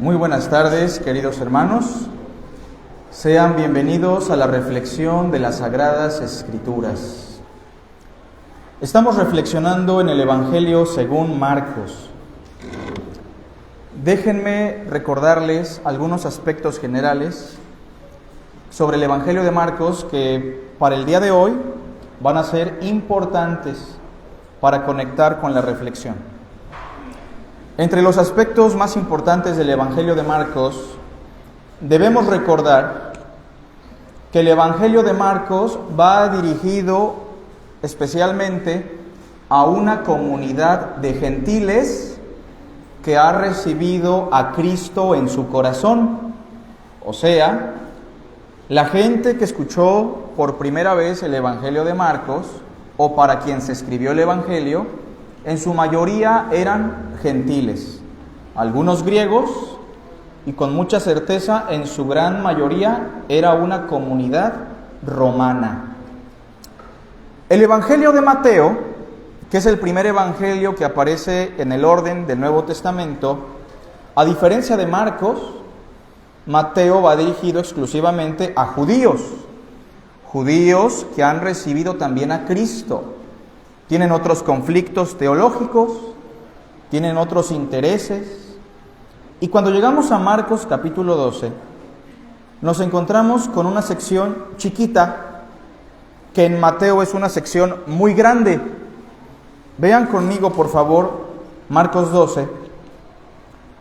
Muy buenas tardes, queridos hermanos. Sean bienvenidos a la reflexión de las Sagradas Escrituras. Estamos reflexionando en el Evangelio según Marcos. Déjenme recordarles algunos aspectos generales sobre el Evangelio de Marcos que para el día de hoy van a ser importantes para conectar con la reflexión. Entre los aspectos más importantes del Evangelio de Marcos, debemos recordar que el Evangelio de Marcos va dirigido especialmente a una comunidad de gentiles que ha recibido a Cristo en su corazón. O sea, la gente que escuchó por primera vez el Evangelio de Marcos, o para quien se escribió el Evangelio, en su mayoría eran gentiles, algunos griegos, y con mucha certeza en su gran mayoría era una comunidad romana. El Evangelio de Mateo, que es el primer evangelio que aparece en el orden del Nuevo Testamento, a diferencia de Marcos, Mateo va dirigido exclusivamente a judíos que han recibido también a Cristo. Tienen otros conflictos teológicos, tienen otros intereses. Y cuando llegamos a Marcos capítulo 12, nos encontramos con una sección chiquita, que en Mateo es una sección muy grande. Vean conmigo, por favor, Marcos 12,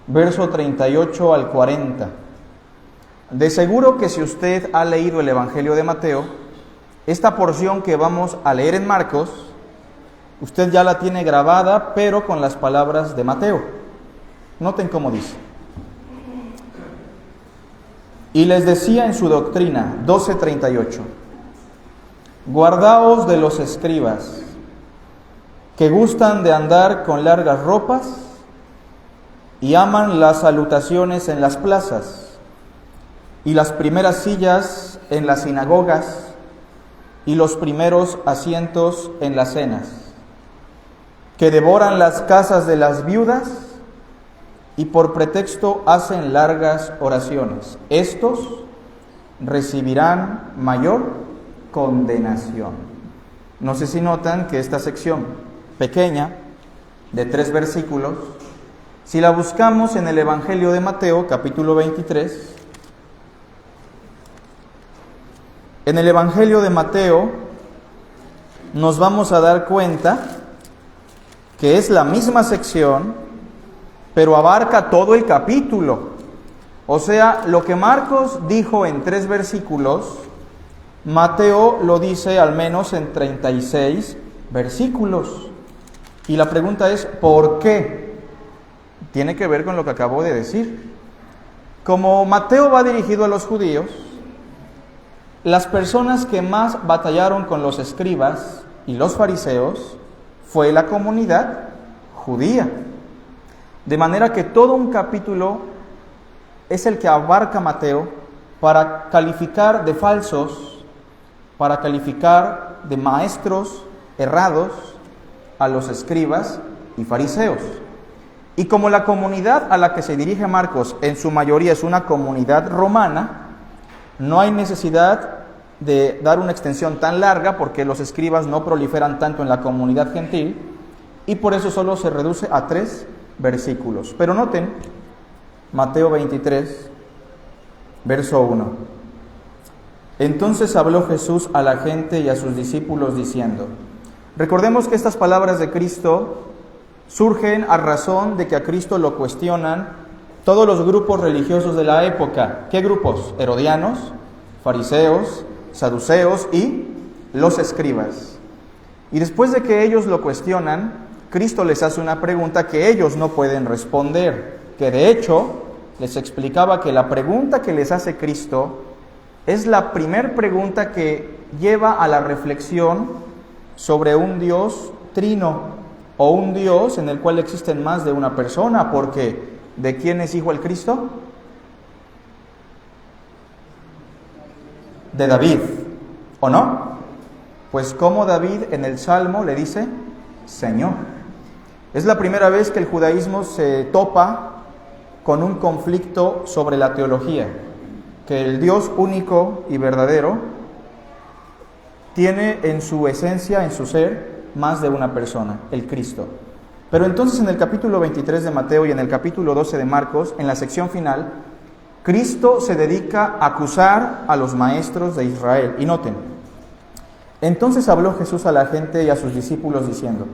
verso 38 al 40. De seguro que si usted ha leído el Evangelio de Mateo, esta porción que vamos a leer en Marcos, usted ya la tiene grabada, pero con las palabras de Mateo. Noten cómo dice. Y les decía en su doctrina, 12:38, guardaos de los escribas, que gustan de andar con largas ropas y aman las salutaciones en las plazas y las primeras sillas en las sinagogas y los primeros asientos en las cenas, que devoran las casas de las viudas y por pretexto hacen largas oraciones. Estos recibirán mayor condenación. No sé si notan que esta sección pequeña de 3 versículos, si la buscamos en el Evangelio de Mateo, capítulo 23, en el Evangelio de Mateo nos vamos a dar cuenta que es la misma sección, pero abarca todo el capítulo. O sea, lo que Marcos dijo en 3 versículos, Mateo lo dice al menos en 36 versículos. Y la pregunta es, ¿por qué? Tiene que ver con lo que acabo de decir. Como Mateo va dirigido a los judíos, las personas que más batallaron con los escribas y los fariseos fue la comunidad judía. De manera que todo un capítulo es el que abarca Mateo para calificar de falsos, para calificar de maestros errados a los escribas y fariseos. Y como la comunidad a la que se dirige Marcos en su mayoría es una comunidad romana, no hay necesidad de dar una extensión tan larga porque los escribas no proliferan tanto en la comunidad gentil y por eso solo se reduce a 3 versículos. Pero noten, Mateo 23, verso 1. Entonces habló Jesús a la gente y a sus discípulos diciendo, recordemos que estas palabras de Cristo surgen a razón de que a Cristo lo cuestionan todos los grupos religiosos de la época. ¿Qué grupos? Herodianos, fariseos, saduceos y los escribas. Y después de que ellos lo cuestionan, Cristo les hace una pregunta que ellos no pueden responder, que de hecho les explicaba que la pregunta que les hace Cristo es la primer pregunta que lleva a la reflexión sobre un Dios trino, o un Dios en el cual existen más de una persona, porque ¿de quién es hijo el Cristo? De David, ¿o no? Pues como David en el Salmo le dice Señor. Es la primera vez que el judaísmo se topa con un conflicto sobre la teología, que el Dios único y verdadero tiene en su esencia, en su ser, más de una persona, el Cristo. Pero entonces en el capítulo 23 de Mateo y en el capítulo 12 de Marcos, en la sección final, Cristo se dedica a acusar a los maestros de Israel. Y noten, entonces habló Jesús a la gente y a sus discípulos diciendo: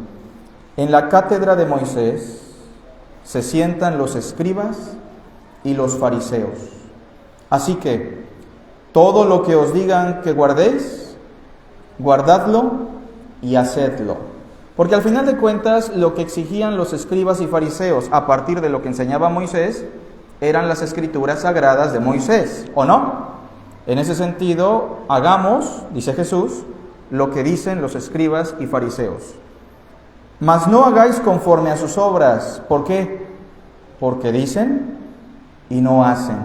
en la cátedra de Moisés se sientan los escribas y los fariseos. Así que todo lo que os digan que guardéis, guardadlo y hacedlo. Porque al final de cuentas lo que exigían los escribas y fariseos a partir de lo que enseñaba Moisés eran las escrituras sagradas de Moisés, ¿o no? En ese sentido, hagamos, dice Jesús, lo que dicen los escribas y fariseos. Mas no hagáis conforme a sus obras. ¿Por qué? Porque dicen y no hacen.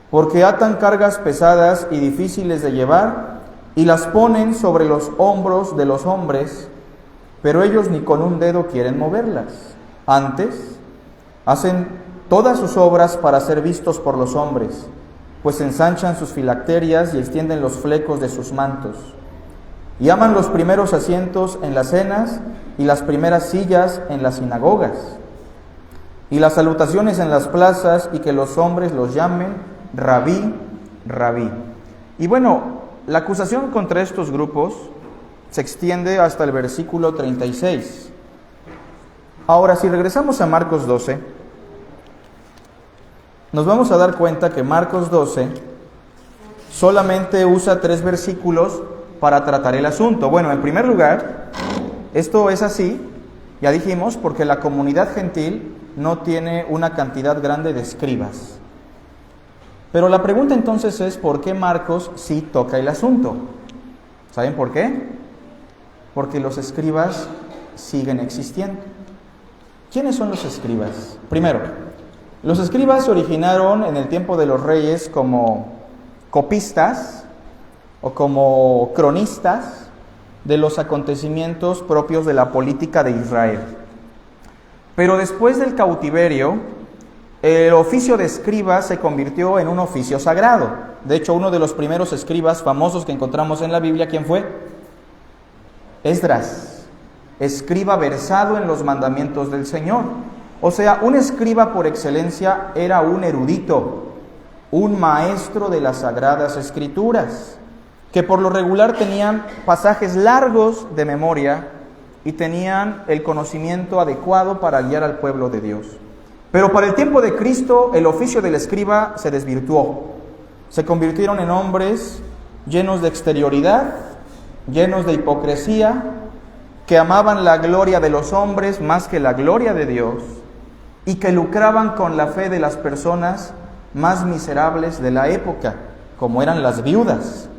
Porque atan cargas pesadas y difíciles de llevar y las ponen sobre los hombros de los hombres, pero ellos ni con un dedo quieren moverlas. Antes, hacen todas sus obras para ser vistos por los hombres, pues ensanchan sus filacterias y extienden los flecos de sus mantos. Y aman los primeros asientos en las cenas y las primeras sillas en las sinagogas, y las salutaciones en las plazas, y que los hombres los llamen Rabí, Rabí. Y bueno, la acusación contra estos grupos se extiende hasta el versículo 36. Ahora, si regresamos a Marcos 12, nos vamos a dar cuenta que Marcos 12 solamente usa 3 versículos para tratar el asunto. Bueno, en primer lugar, esto es así, ya dijimos, porque la comunidad gentil no tiene una cantidad grande de escribas. Pero la pregunta entonces es, ¿por qué Marcos sí toca el asunto? ¿Saben por qué? Porque los escribas siguen existiendo. ¿Quiénes son los escribas? Primero, los escribas se originaron en el tiempo de los reyes como copistas o como cronistas de los acontecimientos propios de la política de Israel. Pero después del cautiverio, el oficio de escriba se convirtió en un oficio sagrado. De hecho, uno de los primeros escribas famosos que encontramos en la Biblia, ¿quién fue? Esdras, escriba versado en los mandamientos del Señor. O sea, un escriba por excelencia era un erudito, un maestro de las Sagradas Escrituras, que por lo regular tenían pasajes largos de memoria y tenían el conocimiento adecuado para guiar al pueblo de Dios. Pero para el tiempo de Cristo, el oficio del escriba se desvirtuó. Se convirtieron en hombres llenos de exterioridad, llenos de hipocresía, que amaban la gloria de los hombres más que la gloria de Dios, y que lucraban con la fe de las personas más miserables de la época, como eran las viudas.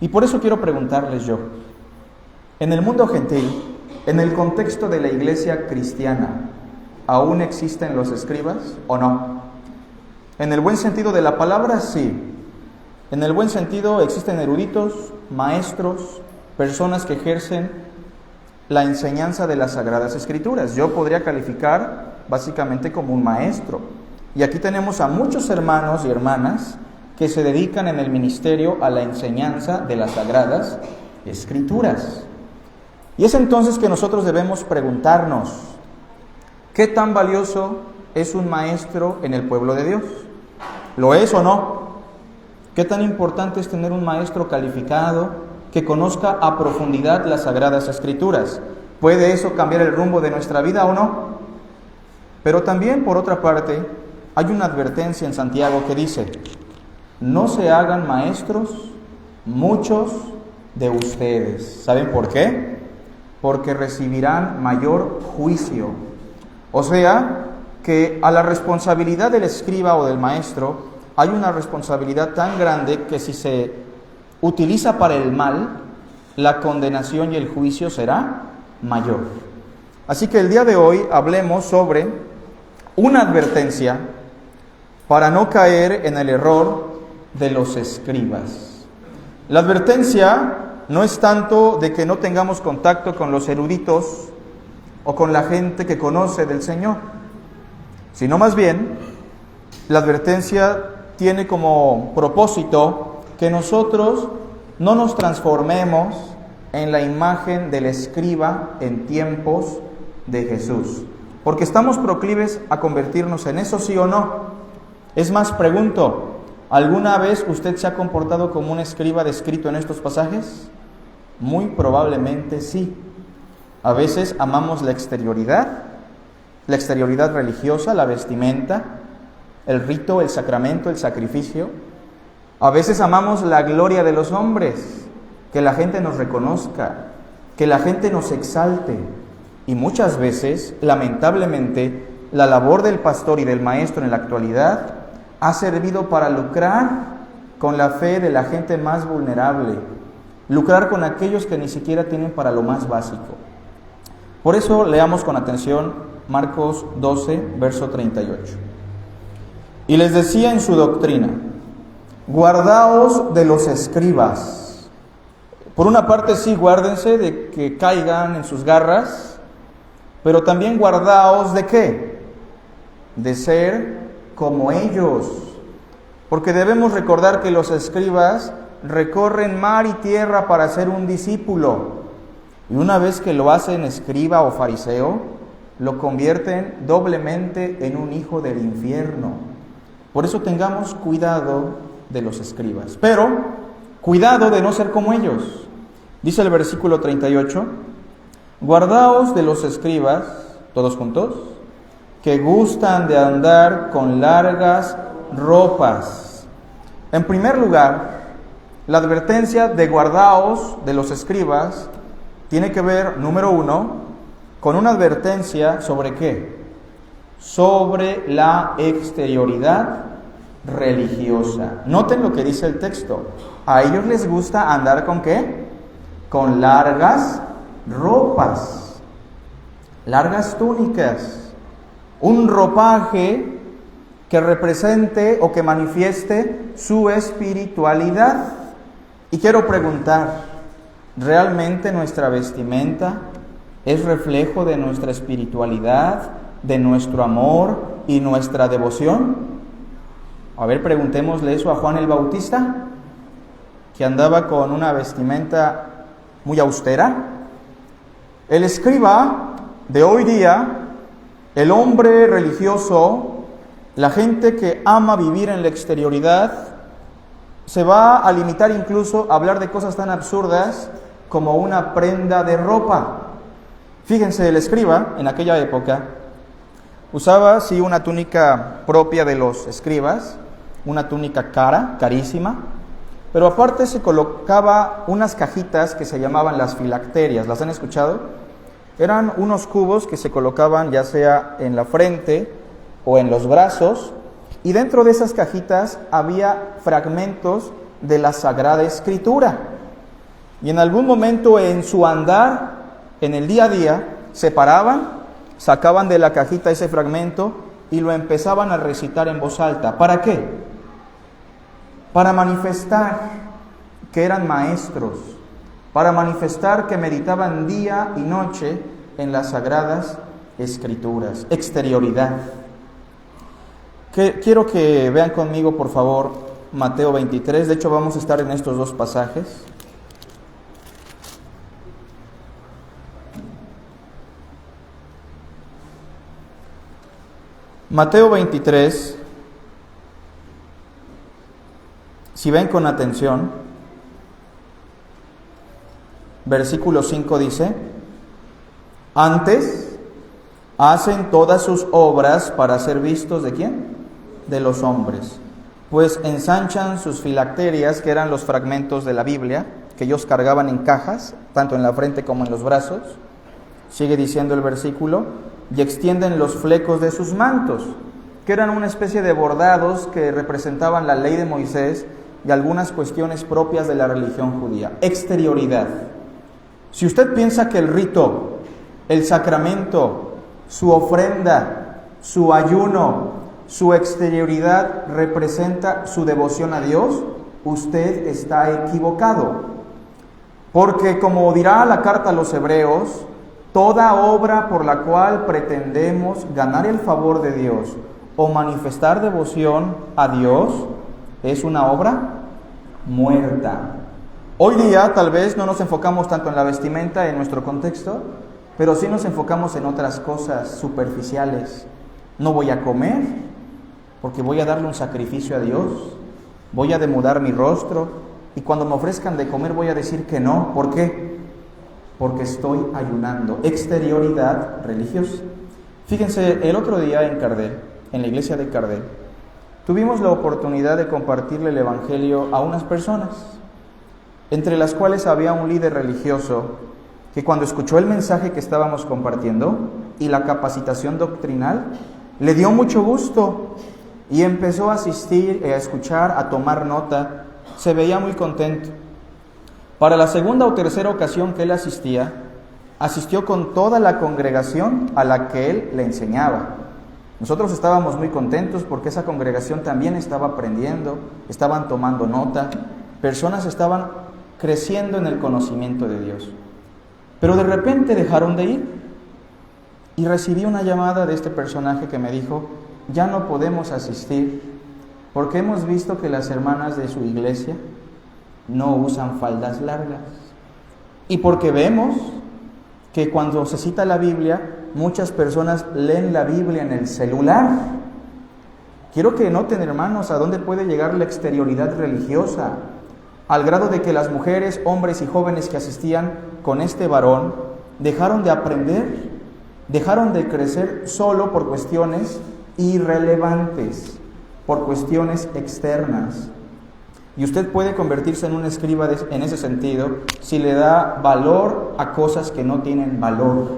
Y por eso quiero preguntarles yo, en el mundo gentil, en el contexto de la iglesia cristiana, ¿aún existen los escribas o no? En el buen sentido de la palabra, sí. En el buen sentido existen eruditos, maestros, personas que ejercen la enseñanza de las Sagradas Escrituras. Yo podría calificar básicamente como un maestro. Y aquí tenemos a muchos hermanos y hermanas que se dedican en el ministerio a la enseñanza de las Sagradas Escrituras. Y es entonces que nosotros debemos preguntarnos, ¿qué tan valioso es un maestro en el pueblo de Dios? ¿Lo es o no? ¿Qué tan importante es tener un maestro calificado que conozca a profundidad las Sagradas Escrituras? ¿Puede eso cambiar el rumbo de nuestra vida o no? Pero también, por otra parte, hay una advertencia en Santiago que dice: no se hagan maestros muchos de ustedes. ¿Saben por qué? Porque recibirán mayor juicio. O sea, que a la responsabilidad del escriba o del maestro hay una responsabilidad tan grande que si se utiliza para el mal, la condenación y el juicio será mayor. Así que el día de hoy hablemos sobre una advertencia para no caer en el error de los escribas. La advertencia no es tanto de que no tengamos contacto con los eruditos o con la gente que conoce del Señor. sino más bien la advertencia tiene como propósito que nosotros no nos transformemos en la imagen del escriba en tiempos de Jesús, porque estamos proclives a convertirnos en eso, ¿sí o no? Es más, pregunto, ¿alguna vez usted se ha comportado como un escriba descrito en estos pasajes? Muy probablemente sí. A veces amamos la exterioridad religiosa, la vestimenta, el rito, el sacramento, el sacrificio. A veces amamos la gloria de los hombres, que la gente nos reconozca, que la gente nos exalte. Y muchas veces, lamentablemente, la labor del pastor y del maestro en la actualidad ha servido para lucrar con la fe de la gente más vulnerable, lucrar con aquellos que ni siquiera tienen para lo más básico. Por eso leamos con atención Marcos 12, verso 38. Y les decía en su doctrina: guardaos de los escribas. Por una parte sí, guárdense de que caigan en sus garras, pero también guardaos ¿de qué? De ser como ellos, porque debemos recordar que los escribas recorren mar y tierra para ser un discípulo, y una vez que lo hacen escriba o fariseo, lo convierten doblemente en un hijo del infierno. Por eso tengamos cuidado de los escribas, pero cuidado de no ser como ellos. Dice el versículo 38, guardaos de los escribas, todos juntos, que gustan de andar con largas ropas. En primer lugar, la advertencia de guardaos de los escribas tiene que ver, número uno, con una advertencia sobre ¿qué? Sobre la exterioridad religiosa. Noten lo que dice el texto. A ellos les gusta andar ¿con qué? Con largas ropas, largas túnicas. Un ropaje que represente o que manifieste su espiritualidad. Y quiero preguntar, ¿realmente nuestra vestimenta es reflejo de nuestra espiritualidad, de nuestro amor y nuestra devoción? A ver, preguntémosle eso a Juan el Bautista, que andaba con una vestimenta muy austera. El escriba de hoy día, el hombre religioso, la gente que ama vivir en la exterioridad, se va a limitar incluso a hablar de cosas tan absurdas como una prenda de ropa. Fíjense, el escriba en aquella época usaba sí una túnica propia de los escribas, una túnica carísima, pero aparte se colocaba unas cajitas que se llamaban las filacterias. ¿Las han escuchado? Eran unos cubos que se colocaban ya sea en la frente o en los brazos, y dentro de esas cajitas había fragmentos de la Sagrada Escritura. Y en algún momento en su andar, en el día a día, se paraban, sacaban de la cajita ese fragmento y lo empezaban a recitar en voz alta. ¿Para qué? Para manifestar que eran maestros, para manifestar que meditaban día y noche en las Sagradas Escrituras. Exterioridad. Quiero que vean conmigo, por favor, Mateo 23. De hecho, vamos a estar en estos dos pasajes. Mateo 23, si ven con atención, versículo 5 dice: antes hacen todas sus obras para ser vistos ¿de quién? De los hombres, pues ensanchan sus filacterias, que eran los fragmentos de la Biblia, que ellos cargaban en cajas, tanto en la frente como en los brazos. Sigue diciendo el versículo: y extienden los flecos de sus mantos, que eran una especie de bordados que representaban la ley de Moisés y algunas cuestiones propias de la religión judía. Exterioridad. Si usted piensa que el rito, el sacramento, su ofrenda, su ayuno, su exterioridad representa su devoción a Dios, usted está equivocado. Porque como dirá la carta a los Hebreos, Toda obra por la cual pretendemos ganar el favor de Dios o manifestar devoción a Dios es una obra muerta. Hoy día tal vez no nos enfocamos tanto en la vestimenta en nuestro contexto, pero sí nos enfocamos en otras cosas superficiales. No voy a comer porque voy a darle un sacrificio a Dios. Voy a demudar mi rostro y cuando me ofrezcan de comer voy a decir que no. ¿Por qué? Porque estoy ayunando. Exterioridad religiosa. Fíjense, el otro día en Cardel, en la iglesia de Cardel, tuvimos la oportunidad de compartirle el Evangelio a unas personas, entre las cuales había un líder religioso que cuando escuchó el mensaje que estábamos compartiendo y la capacitación doctrinal, le dio mucho gusto y empezó a asistir, a escuchar, a tomar nota. Se veía muy contento. Para la segunda o tercera ocasión que él asistió con toda la congregación a la que él le enseñaba. Nosotros estábamos muy contentos porque esa congregación también estaba aprendiendo, estaban tomando nota, personas estaban creciendo en el conocimiento de Dios. Pero de repente dejaron de ir y recibí una llamada de este personaje que me dijo: ya no podemos asistir porque hemos visto que las hermanas de su iglesia no usan faldas largas y porque vemos que cuando se cita la Biblia, muchas personas leen la Biblia en el celular. Quiero que noten, hermanos, a dónde puede llegar la exterioridad religiosa, al grado de que las mujeres, hombres y jóvenes que asistían con este varón dejaron de aprender, dejaron de crecer solo por cuestiones irrelevantes, por cuestiones externas. Y usted puede convertirse en un escriba en ese sentido si le da valor a cosas que no tienen valor.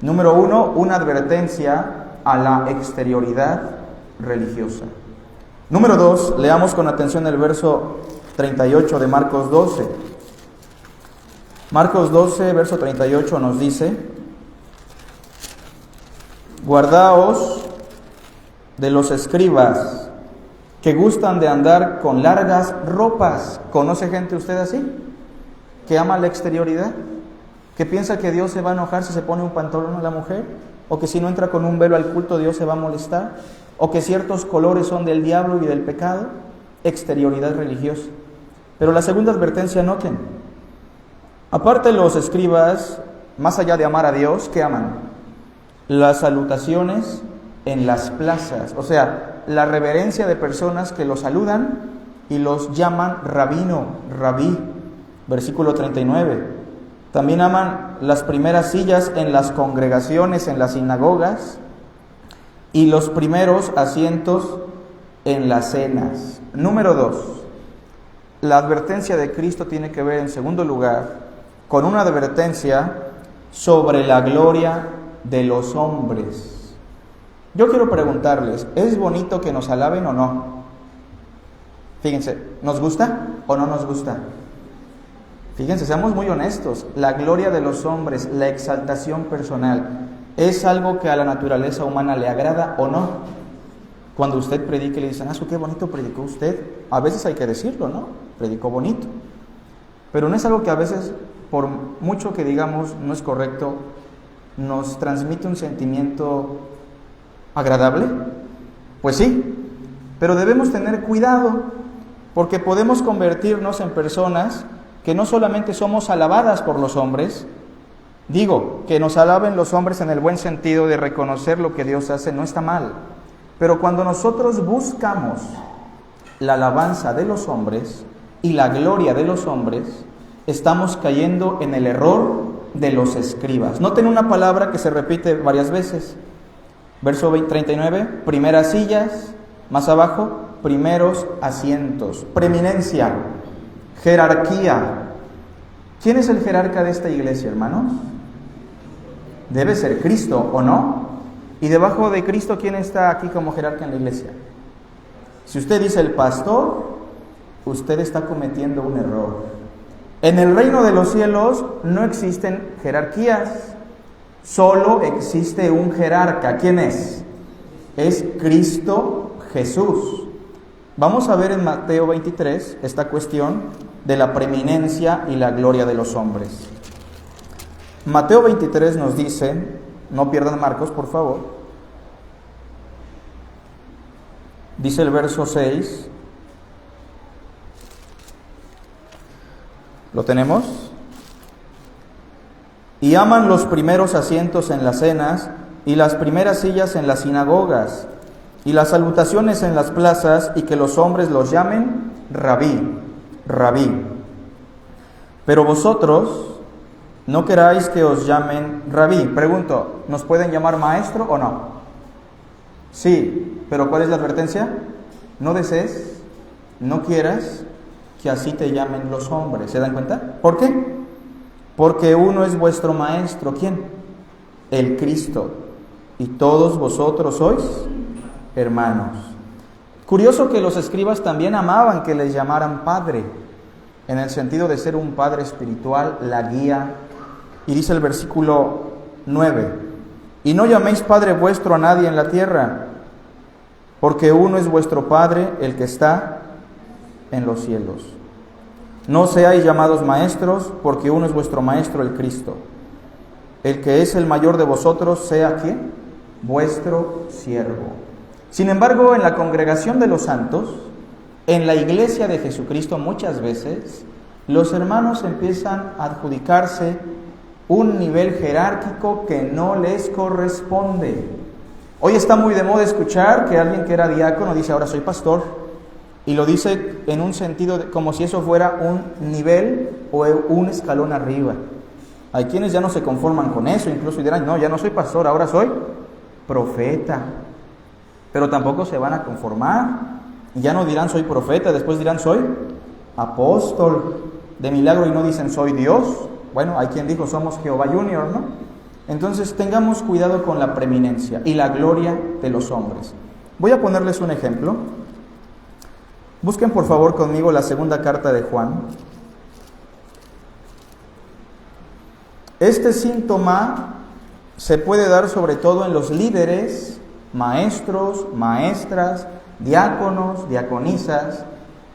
Número 1, una advertencia a la exterioridad religiosa. Número 2, leamos con atención el verso 38 de Marcos 12. Marcos 12, verso 38 nos dice: guardaos de los escribas que gustan de andar con largas ropas. ¿Conoce gente usted así? Que ama la exterioridad, que piensa que Dios se va a enojar si se pone un pantalón a la mujer, o que si no entra con un velo al culto Dios se va a molestar, o que ciertos colores son del diablo y del pecado. Exterioridad religiosa. Pero la segunda advertencia, noten, aparte los escribas, más allá de amar a Dios, ¿qué aman? Las salutaciones en las plazas, o sea, la reverencia de personas que los saludan y los llaman rabino, rabí, versículo 39. También aman las primeras sillas en las congregaciones, en las sinagogas, y los primeros asientos en las cenas. Número 2, la advertencia de Cristo tiene que ver, en segundo lugar, con una advertencia sobre la gloria de los hombres. Yo quiero preguntarles, ¿es bonito que nos alaben o no? Fíjense, ¿nos gusta o no nos gusta? Fíjense, seamos muy honestos, la gloria de los hombres, la exaltación personal, ¿es algo que a la naturaleza humana le agrada o no? Cuando usted predica y le dicen: qué bonito predicó usted, a veces hay que decirlo, ¿no? Predicó bonito. Pero no es algo que a veces, por mucho que digamos no es correcto, nos transmite un sentimiento agradable. Pues sí, pero debemos tener cuidado, porque podemos convertirnos en personas que no solamente somos alabadas por los hombres. Digo, que nos alaben los hombres en el buen sentido de reconocer lo que Dios hace, no está mal. Pero cuando nosotros buscamos la alabanza de los hombres y la gloria de los hombres, estamos cayendo en el error de los escribas. Noten una palabra que se repite varias veces. Verso 39, primeras sillas, más abajo, primeros asientos, preeminencia, jerarquía. ¿Quién es el jerarca de esta iglesia, hermanos? Debe ser Cristo, ¿o no? Y debajo de Cristo, ¿quién está aquí como jerarca en la iglesia? Si usted dice el pastor, usted está cometiendo un error. En el reino de los cielos no existen jerarquías, solo existe un jerarca. ¿Quién es? Es Cristo Jesús. Vamos a ver en Mateo 23 esta cuestión de la preeminencia y la gloria de los hombres. Mateo 23 nos dice, no pierdan Marcos, por favor. Dice el verso 6. ¿Lo tenemos? Y aman los primeros asientos en las cenas y las primeras sillas en las sinagogas y las salutaciones en las plazas y que los hombres los llamen rabí, rabí. Pero vosotros no queráis que os llamen rabí. Pregunto, ¿nos pueden llamar maestro o no? Sí, pero ¿cuál es la advertencia? No desees, no quieras que así te llamen los hombres. ¿Se dan cuenta? ¿Por qué? Porque uno es vuestro maestro. ¿Quién? El Cristo. Y todos vosotros sois hermanos. Curioso que los escribas también amaban que les llamaran padre, en el sentido de ser un padre espiritual, la guía. Y dice el versículo 9, y no llaméis padre vuestro a nadie en la tierra, porque uno es vuestro Padre, el que está en los cielos. No seáis llamados maestros, porque uno es vuestro maestro, el Cristo. El que es el mayor de vosotros, sea ¿quién? Vuestro siervo. Sin embargo, en la congregación de los santos, en la iglesia de Jesucristo, muchas veces, los hermanos empiezan a adjudicarse un nivel jerárquico que no les corresponde. Hoy está muy de moda escuchar que alguien que era diácono dice, ahora soy pastor, y lo dice en un sentido como si eso fuera un nivel o un escalón arriba. Hay quienes ya no se conforman con eso, incluso dirán, no, ya no soy pastor, ahora soy profeta. Pero tampoco se van a conformar, y ya no dirán soy profeta, después dirán soy apóstol de milagro, y no dicen soy Dios. Bueno, hay quien dijo somos Jehová Junior, ¿no? Entonces tengamos cuidado con la preeminencia y la gloria de los hombres. Voy a ponerles un ejemplo. Busquen por favor conmigo la segunda carta de Juan. Este síntoma se puede dar sobre todo en los líderes, maestros, maestras, diáconos, diaconisas,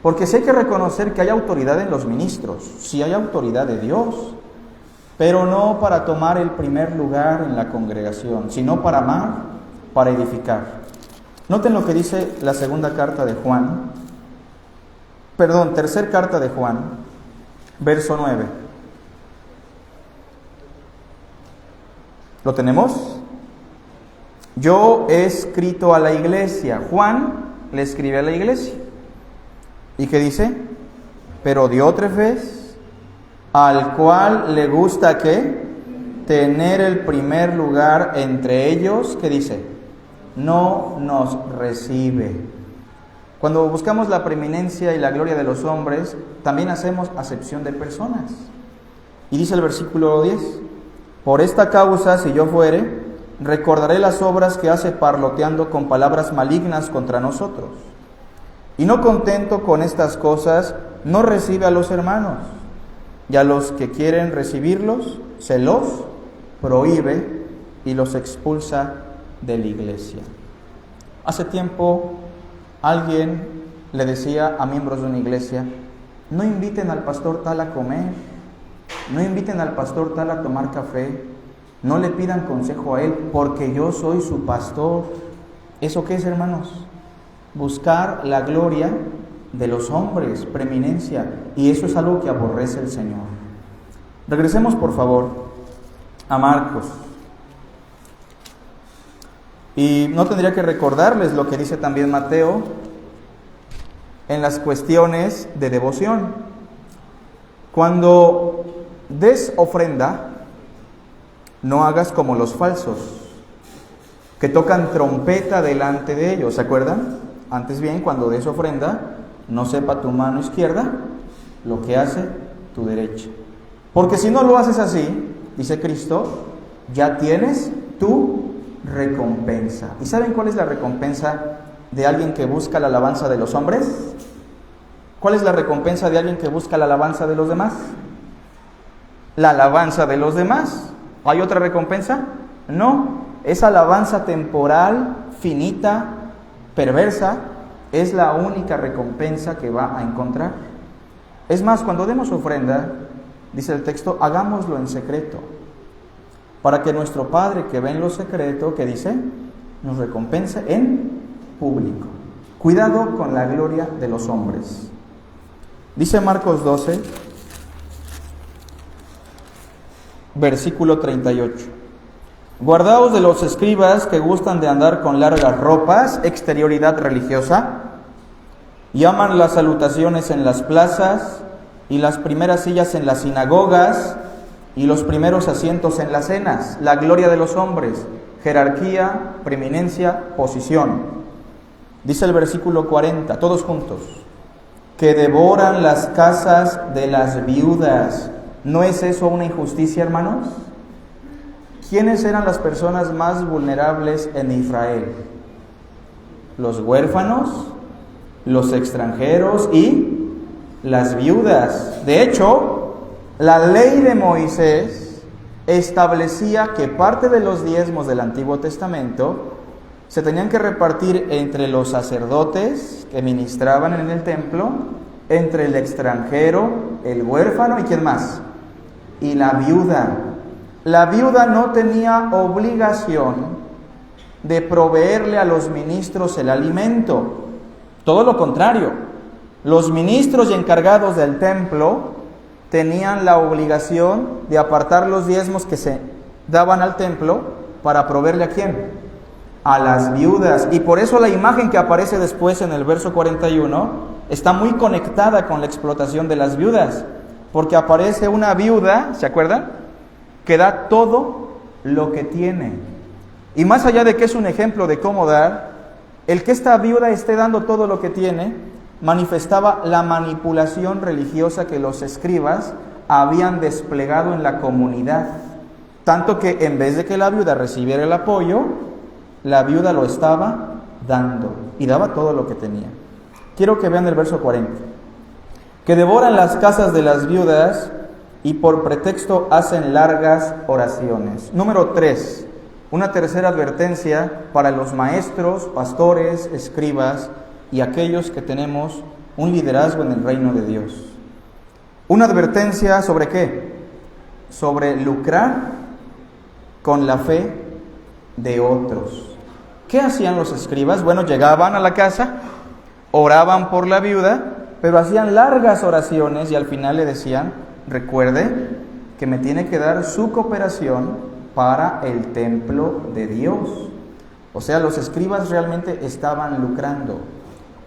porque sí hay que reconocer que hay autoridad en los ministros, sí hay autoridad de Dios, pero no para tomar el primer lugar en la congregación, sino para amar, para edificar. Noten lo que dice la segunda carta de Juan, tercer carta de Juan, verso 9. ¿Lo tenemos? Yo he escrito a la iglesia. Juan le escribe a la iglesia. ¿Y qué dice? Pero Diótrefes, al cual le gusta ¿qué? Tener el primer lugar entre ellos, ¿qué dice? No nos recibe. Cuando buscamos la preeminencia y la gloria de los hombres, también hacemos acepción de personas. Y dice el versículo 10, por esta causa, si yo fuere, recordaré las obras que hace parloteando con palabras malignas contra nosotros. Y no contento con estas cosas, no recibe a los hermanos. Y a los que quieren recibirlos, se los prohíbe y los expulsa de la iglesia. Hace tiempo alguien le decía a miembros de una iglesia, no inviten al pastor tal a comer, no inviten al pastor tal a tomar café, no le pidan consejo a él, porque yo soy su pastor. ¿Eso qué es, hermanos? Buscar la gloria de los hombres, preeminencia, y eso es algo que aborrece el Señor. Regresemos por favor a Marcos, y no tendría que recordarles lo que dice también Mateo en las cuestiones de devoción. Cuando des ofrenda, no hagas como los falsos, que tocan trompeta delante de ellos, ¿se acuerdan? Antes bien, cuando des ofrenda, no sepa tu mano izquierda lo que hace tu derecha. Porque si no lo haces así, dice Cristo, ya tienes tu recompensa. ¿Y saben cuál es la recompensa de alguien que busca la alabanza de los hombres? ¿Cuál es la recompensa de alguien que busca la alabanza de los demás? La alabanza de los demás. ¿Hay otra recompensa? No. Esa alabanza temporal, finita, perversa, es la única recompensa que va a encontrar. Es más, cuando demos ofrenda, dice el texto, hagámoslo en secreto. para que nuestro Padre que ve en lo secreto, ¿qué dice? Nos recompense en público. Cuidado con la gloria de los hombres. Dice Marcos 12, versículo 38. Guardaos de los escribas que gustan de andar con largas ropas, exterioridad religiosa, y aman las salutaciones en las plazas, y las primeras sillas en las sinagogas, y los primeros asientos en las cenas. La gloria de los hombres, jerarquía, preeminencia, posición. Dice el versículo 40, todos juntos, que devoran las casas de las viudas. ¿No es eso una injusticia, hermanos? ¿Quiénes eran las personas más vulnerables en Israel? Los huérfanos, los extranjeros y las viudas. De hecho, la ley de Moisés establecía que parte de los diezmos del Antiguo Testamento se tenían que repartir entre los sacerdotes que ministraban en el templo, entre el extranjero, el huérfano y ¿quién más? Y la viuda. La viuda no tenía obligación de proveerle a los ministros el alimento. Todo lo contrario, los ministros y encargados del templo tenían la obligación de apartar los diezmos que se daban al templo para proveerle ¿a quién? A las viudas. Y por eso la imagen que aparece después en el verso 41 está muy conectada con la explotación de las viudas, porque aparece una viuda, ¿se acuerdan?, que da todo lo que tiene. Y más allá de que es un ejemplo de cómo dar, el que esta viuda esté dando todo lo que tiene manifestaba la manipulación religiosa que los escribas habían desplegado en la comunidad. Tanto que en vez de que la viuda recibiera el apoyo, la viuda lo estaba dando y daba todo lo que tenía. Quiero que vean el verso 40. Que devoran las casas de las viudas y por pretexto hacen largas oraciones. Número 3. Una tercera advertencia para los maestros, pastores, escribas y aquellos que tenemos un liderazgo en el reino de Dios. Una advertencia ¿sobre qué? Sobre lucrar con la fe de otros. ¿Qué hacían los escribas? Bueno, llegaban a la casa, oraban por la viuda, pero hacían largas oraciones y al final le decían: recuerde que me tiene que dar su cooperación para el templo de Dios. O sea, los escribas realmente estaban lucrando.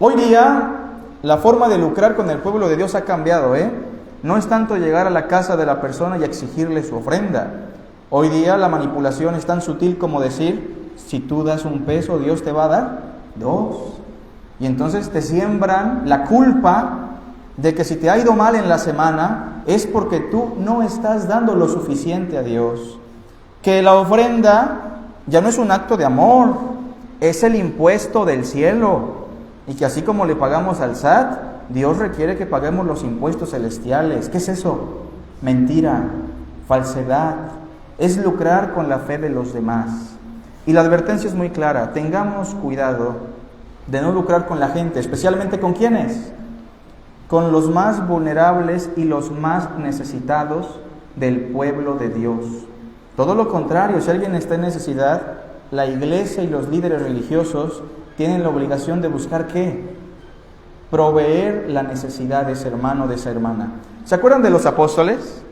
Hoy día la forma de lucrar con el pueblo de Dios ha cambiado, No es tanto llegar a la casa de la persona y exigirle su ofrenda. Hoy día la manipulación es tan sutil como decir: si tú das un peso, Dios te va a dar 2. Y entonces te siembran la culpa de que si te ha ido mal en la semana es porque tú no estás dando lo suficiente a Dios. Que la ofrenda ya no es un acto de amor, es el impuesto del cielo. Y que así como le pagamos al SAT, Dios requiere que paguemos los impuestos celestiales. ¿Qué es eso? Mentira, falsedad. Es lucrar con la fe de los demás. Y la advertencia es muy clara: tengamos cuidado de no lucrar con la gente, especialmente ¿con quiénes? Con los más vulnerables y los más necesitados del pueblo de Dios. Todo lo contrario, si alguien está en necesidad, la iglesia y los líderes religiosos tienen la obligación de buscar ¿qué? Proveer la necesidad de ese hermano, de esa hermana. ¿Se acuerdan de los apóstoles?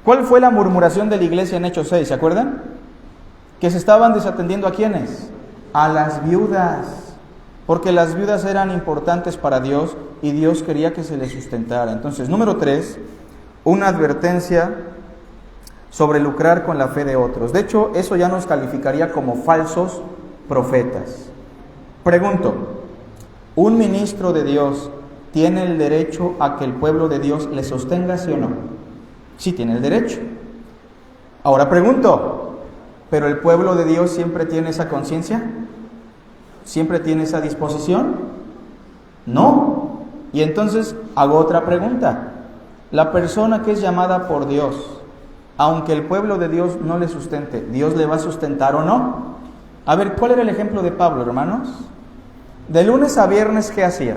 ¿Cuál fue la murmuración de la iglesia en Hechos 6? ¿Se acuerdan? Que se estaban desatendiendo ¿a quiénes? A las viudas, porque las viudas eran importantes para Dios y Dios quería que se les sustentara. Entonces, número 3, una advertencia sobre lucrar con la fe de otros. De hecho, eso ya nos calificaría como falsos profetas. Pregunto, ¿un ministro de Dios tiene el derecho a que el pueblo de Dios le sostenga, sí o no? Sí tiene el derecho. Ahora pregunto, ¿pero el pueblo de Dios siempre tiene esa conciencia? ¿Siempre tiene esa disposición? No. Y entonces hago otra pregunta. La persona que es llamada por Dios, aunque el pueblo de Dios no le sustente, ¿Dios le va a sustentar o no? A ver, ¿cuál era el ejemplo de Pablo, hermanos? De lunes a viernes, ¿qué hacía?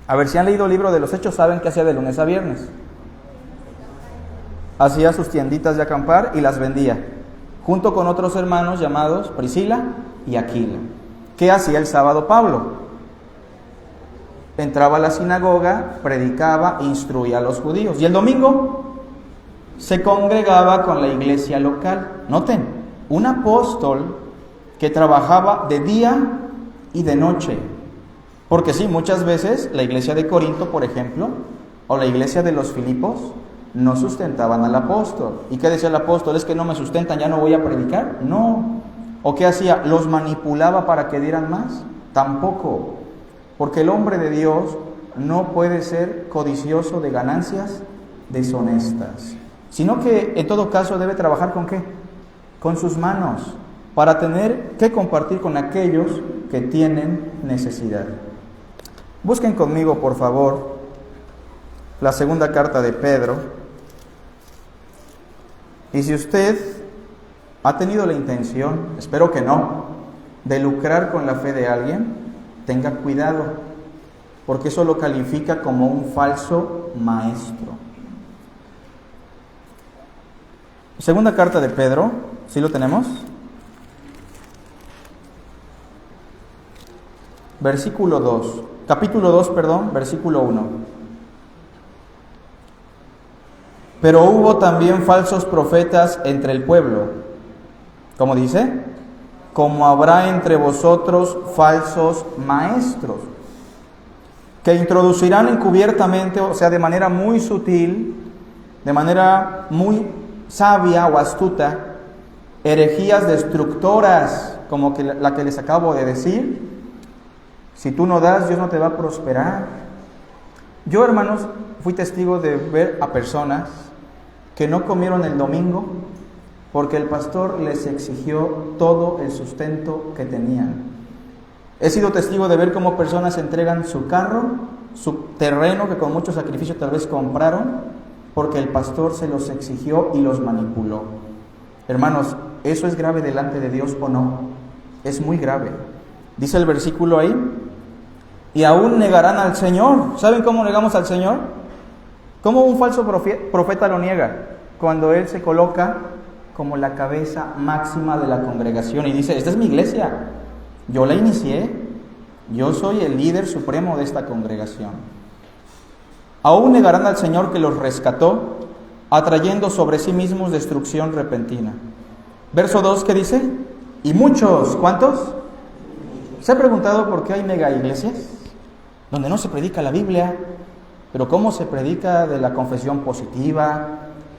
A ver, si han leído el libro de los Hechos, saben qué hacía de lunes a viernes. Hacía sus tienditas de acampar y las vendía. junto con otros hermanos llamados Priscila y Aquila. ¿Qué hacía el sábado Pablo? Entraba a la sinagoga, predicaba, instruía a los judíos. Y el domingo se congregaba con la iglesia local. Noten, un apóstol que trabajaba de día y de noche. Porque sí, muchas veces la iglesia de Corinto, por ejemplo, o la iglesia de los Filipos, no sustentaban al apóstol. ¿Y qué decía el apóstol? ¿Es que no me sustentan, ya no voy a predicar? No. ¿O qué hacía? ¿Los manipulaba para que dieran más? Tampoco. Porque el hombre de Dios no puede ser codicioso de ganancias deshonestas, sino que en todo caso debe trabajar ¿con qué? Con sus manos, para tener que compartir con aquellos que tienen necesidad. Busquen conmigo, por favor, la segunda carta de Pedro. Y si usted ha tenido la intención, espero que no, de lucrar con la fe de alguien, tenga cuidado, porque eso lo califica como un falso maestro. Segunda carta de Pedro, ¿sí lo tenemos? Capítulo 2, versículo 1. Pero hubo también falsos profetas entre el pueblo. ¿Cómo dice? Como habrá entre vosotros falsos maestros, que introducirán encubiertamente, o sea, de manera muy sutil, de manera muy sabia o astuta, herejías destructoras, como que la que les acabo de decir. Si tú no das, Dios no te va a prosperar. Yo, hermanos, fui testigo de ver a personas que no comieron el domingo porque el pastor les exigió todo el sustento que tenían. He sido testigo de ver cómo personas entregan su carro, su terreno que con mucho sacrificio tal vez compraron, porque el pastor se los exigió y los manipuló. Hermanos, ¿eso es grave delante de Dios o no? Es muy grave. Dice el versículo ahí, y aún negarán al Señor. ¿Saben cómo negamos al Señor? ¿Cómo un falso profeta lo niega? Cuando él se coloca como la cabeza máxima de la congregación y dice, esta es mi iglesia, yo la inicié, yo soy el líder supremo de esta congregación. Aún negarán al Señor que los rescató, atrayendo sobre sí mismos destrucción repentina. Verso 2, ¿qué dice? Y muchos, ¿cuántos? ¿Se ha preguntado por qué hay mega iglesias? Donde no se predica la Biblia, pero cómo se predica de la confesión positiva,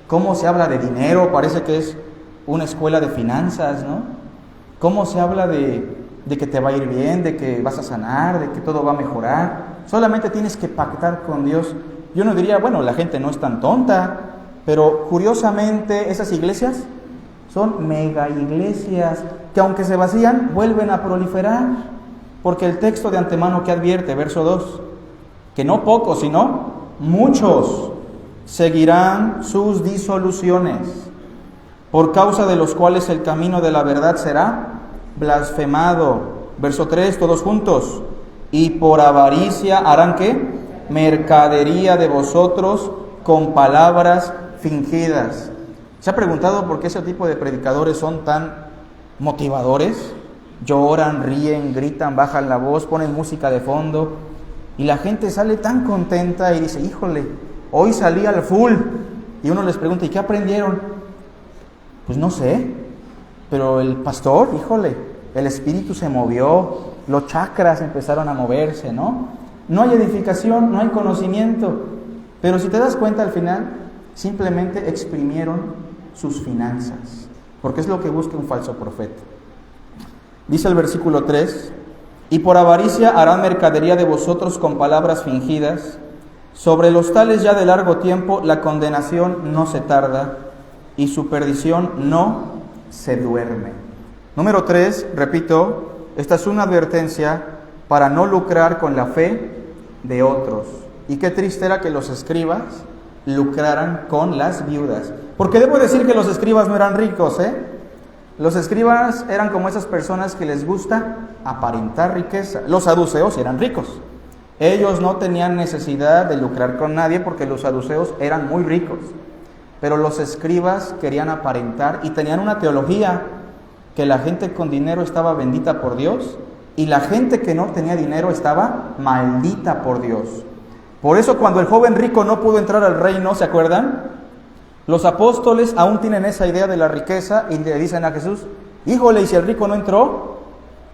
cómo se habla de dinero, parece que es una escuela de finanzas, ¿no? Cómo se habla de que te va a ir bien, de que vas a sanar, de que todo va a mejorar. Solamente tienes que pactar con Dios. Yo no diría, bueno, la gente no es tan tonta, pero curiosamente esas iglesias son mega iglesias que aunque se vacían, vuelven a proliferar. Porque el texto de antemano que advierte, verso 2, que no pocos, sino muchos seguirán sus disoluciones, por causa de los cuales el camino de la verdad será blasfemado. Verso 3, todos juntos. Y por avaricia harán ¿qué? Mercadería de vosotros con palabras fingidas. ¿Se ha preguntado por qué ese tipo de predicadores son tan motivadores? Lloran, ríen, gritan, bajan la voz, ponen música de fondo y la gente sale tan contenta y dice, híjole, hoy salí al full. Y uno les pregunta, ¿y qué aprendieron? Pues no sé, pero el pastor, híjole, el espíritu se movió, los chakras empezaron a moverse, ¿no? No hay edificación, no hay conocimiento, pero si te das cuenta al final, simplemente exprimieron sus finanzas, porque es lo que busca un falso profeta. Dice el versículo 3, y por avaricia harán mercadería de vosotros con palabras fingidas. Sobre los tales ya de largo tiempo la condenación no se tarda y su perdición no se duerme. Número 3, repito, esta es una advertencia para no lucrar con la fe de otros. Y qué triste era que los escribas lucraran con las viudas. Porque debo decir que los escribas no eran ricos, Los escribas eran como esas personas que les gusta aparentar riqueza. Los saduceos eran ricos. Ellos no tenían necesidad de lucrar con nadie porque los saduceos eran muy ricos. pero los escribas querían aparentar y tenían una teología que la gente con dinero estaba bendita por Dios y la gente que no tenía dinero estaba maldita por Dios. Por eso cuando el joven rico no pudo entrar al reino, ¿se acuerdan? Los apóstoles aún tienen esa idea de la riqueza y le dicen a Jesús, híjole, y si el rico no entró,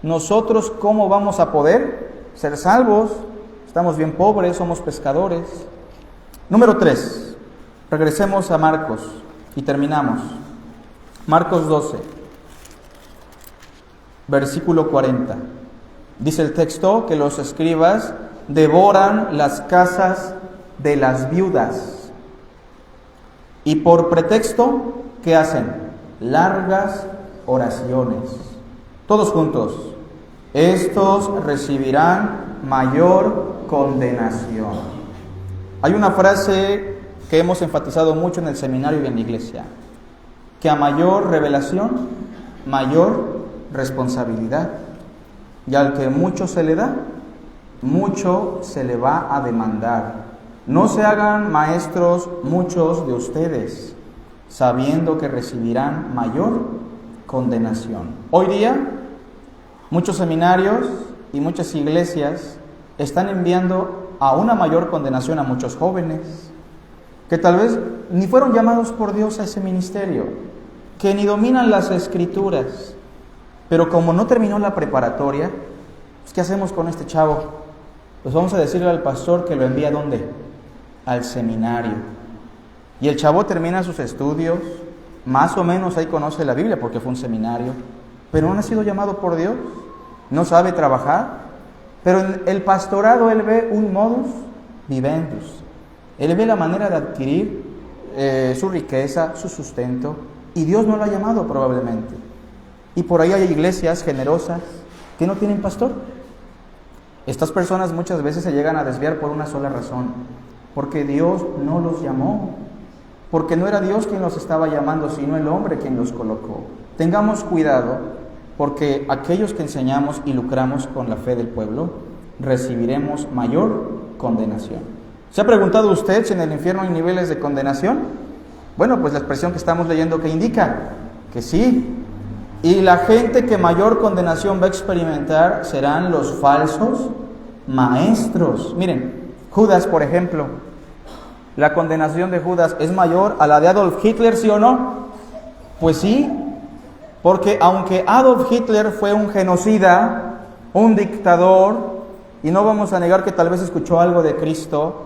¿nosotros cómo vamos a poder ser salvos? Estamos bien pobres, somos pescadores. Número 3, regresemos a Marcos y terminamos. Marcos 12, versículo 40. Dice el texto que los escribas devoran las casas de las viudas y por pretexto, ¿qué hacen? Largas oraciones. Todos juntos. Estos recibirán mayor condenación. Hay una frase que hemos enfatizado mucho en el seminario y en la iglesia, que a mayor revelación, mayor responsabilidad. Y al que mucho se le da, mucho se le va a demandar. No se hagan maestros muchos de ustedes, sabiendo que recibirán mayor condenación. Hoy día, muchos seminarios y muchas iglesias están enviando a una mayor condenación a muchos jóvenes que tal vez ni fueron llamados por Dios a ese ministerio, que ni dominan las escrituras, pero como no terminó la preparatoria, pues ¿qué hacemos con este chavo? Pues vamos a decirle al pastor que lo envía ¿a dónde? Al seminario. Y el chavo termina sus estudios, más o menos ahí conoce la Biblia porque fue un seminario, pero no ha sido llamado por Dios, no sabe trabajar, pero en el pastorado él ve un modus vivendus, él ve la manera de adquirir su riqueza, su sustento, y Dios no lo ha llamado probablemente. Y por ahí hay iglesias generosas que no tienen pastor. Estas personas muchas veces se llegan a desviar por una sola razón, porque Dios no los llamó, porque no era Dios quien los estaba llamando, sino el hombre quien los colocó. Tengamos cuidado, porque aquellos que enseñamos y lucramos con la fe del pueblo, recibiremos mayor condenación. ¿Se ha preguntado usted si en el infierno hay niveles de condenación? Bueno, pues la expresión que estamos leyendo que indica que sí. Y la gente que mayor condenación va a experimentar serán los falsos maestros. Miren, Judas, por ejemplo, la condenación de Judas es mayor a la de Adolf Hitler, ¿sí o no? Pues sí, porque aunque Adolf Hitler fue un genocida, un dictador, y no vamos a negar que tal vez escuchó algo de Cristo,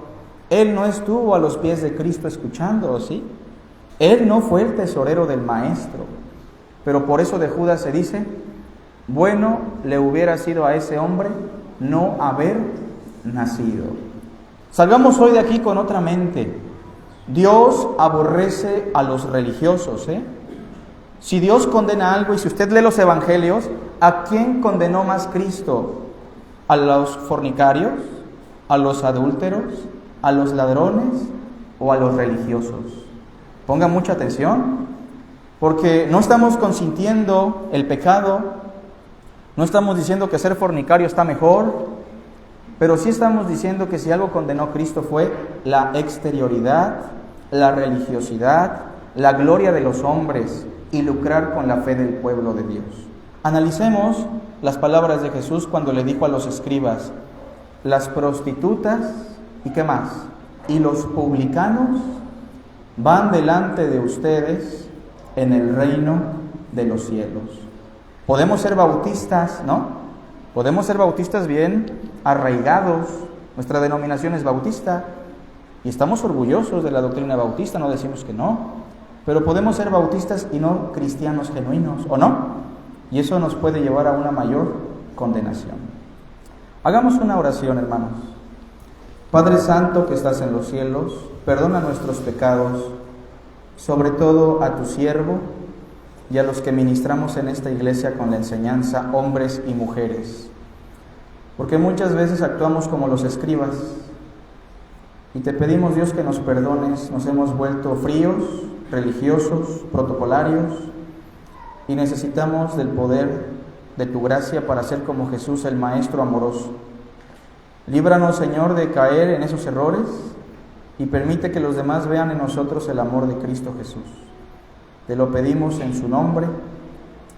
él no estuvo a los pies de Cristo escuchando, ¿sí? Él no fue el tesorero del maestro. Pero por eso de Judas se dice, bueno le hubiera sido a ese hombre no haber nacido. Salgamos hoy de aquí con otra mente. Dios aborrece a los religiosos, Si Dios condena algo, y si usted lee los evangelios, ¿a quién condenó más Cristo? ¿A los fornicarios? ¿A los adúlteros? ¿A los ladrones? ¿O a los religiosos? Ponga mucha atención, porque no estamos consintiendo el pecado, no estamos diciendo que ser fornicario está mejor, pero sí estamos diciendo que si algo condenó Cristo fue la exterioridad, la religiosidad, la gloria de los hombres y lucrar con la fe del pueblo de Dios. Analicemos las palabras de Jesús cuando le dijo a los escribas, las prostitutas, ¿y qué más? Y los publicanos van delante de ustedes en el reino de los cielos. Podemos ser bautistas, ¿no? Podemos ser bautistas bien arraigados. Nuestra denominación es bautista y estamos orgullosos de la doctrina bautista, no decimos que no, pero podemos ser bautistas y no cristianos genuinos, ¿o no? Y eso nos puede llevar a una mayor condenación. Hagamos una oración, hermanos. Padre Santo que estás en los cielos, perdona nuestros pecados, sobre todo a tu siervo y a los que ministramos en esta iglesia con la enseñanza, hombres y mujeres, porque muchas veces actuamos como los escribas y te pedimos, Dios, que nos perdones. Nos hemos vuelto fríos, religiosos, protocolarios y necesitamos del poder de tu gracia para ser como Jesús, el Maestro amoroso. Líbranos, Señor, de caer en esos errores y permite que los demás vean en nosotros el amor de Cristo Jesús. Te lo pedimos en su nombre.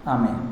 Amén.